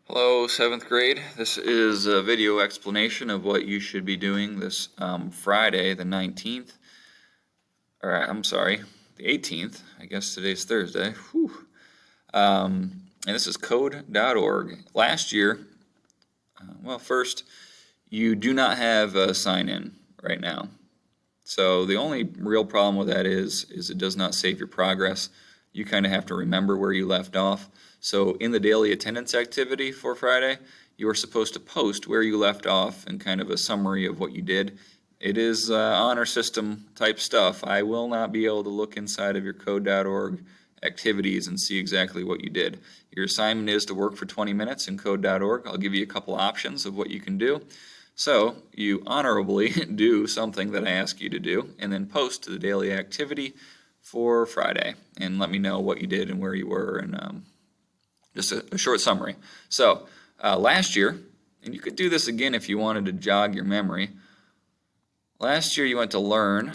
Hello, 7th grade. This is a video explanation of what you should be doing this Friday, the 19th. Or, I'm sorry, the 18th. I guess today's Thursday. Whew. And this is code.org. Last year, first, you do not have a sign-in right now. So the only real problem with that is it does not save your progress. You kind of have to remember where you left off. So in the daily attendance activity for Friday, you are supposed to post where you left off and kind of a summary of what you did. It is honor system type stuff. I will not be able to look inside of your code.org activities and see exactly what you did. Your assignment is to work for 20 minutes in code.org. I'll give you a couple options of what you can do. So you honorably do something that I ask you to do and then post to the daily activity for Friday and let me know what you did and where you were and just a short summary. So last year, and you could do this again if you wanted to jog your memory, last year you went to learn.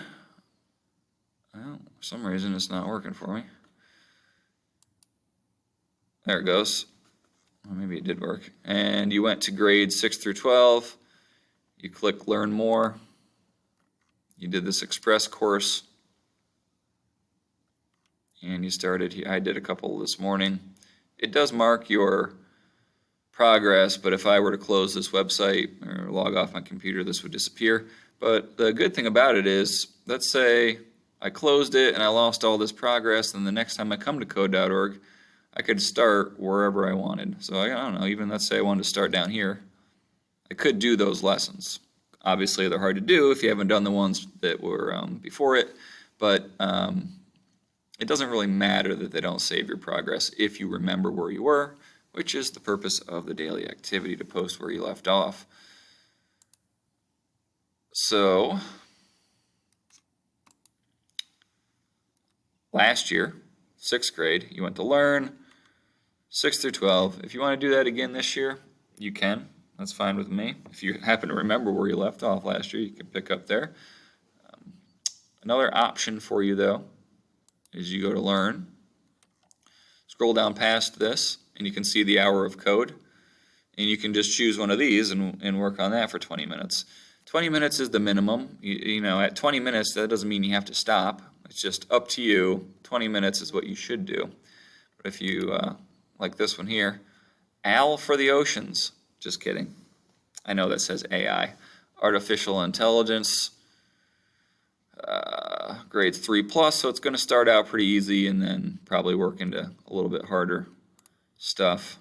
Well, for some reason it's not working for me. There it goes. Well, maybe it did work. And you went to grades 6 through 12. You click Learn More. You did this Express course. And you started, I did a couple this morning. It does mark your progress, but if I were to close this website or log off my computer, this would disappear. But the good thing about it is, let's say I closed it and I lost all this progress, then the next time I come to code.org, I could start wherever I wanted. So I don't know, even let's say I wanted to start down here, I could do those lessons. Obviously, they're hard to do if you haven't done the ones that were before it, but it doesn't really matter that they don't save your progress if you remember where you were, which is the purpose of the daily activity, to post where you left off. So, last year, 6th grade, you went to learn 6 through 12. If you want to do that again this year, you can. That's fine with me. If you happen to remember where you left off last year, you can pick up there. Another option for you, though, is you go to Learn, scroll down past this, and you can see the hour of code. And you can just choose one of these and work on that for 20 minutes. 20 minutes is the minimum. You know, at 20 minutes, that doesn't mean you have to stop. It's just up to you. 20 minutes is what you should do. But if you, like this one here, AL for the oceans. Just kidding. I know that says AI. Artificial intelligence, grade 3+, so it's going to start out pretty easy and then probably work into a little bit harder stuff.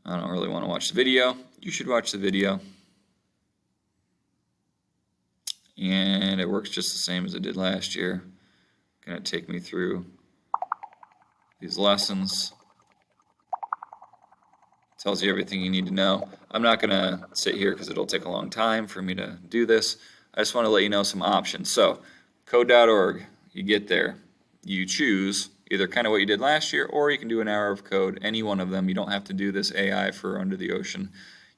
I don't really want to watch the video. You should watch the video. And it works just the same as it did last year. Going to take me through these lessons. Tells you everything you need to know. I'm not going to sit here because it'll take a long time for me to do this. I just want to let you know some options. So, code.org, you get there. You choose either kind of what you did last year, or you can do an hour of code, any one of them. You don't have to do this AI for Under the Ocean.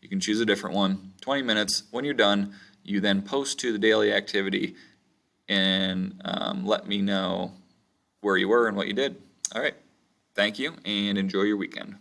You can choose a different one. 20 minutes. When you're done, you then post to the daily activity and let me know where you were and what you did. All right. Thank you, and enjoy your weekend.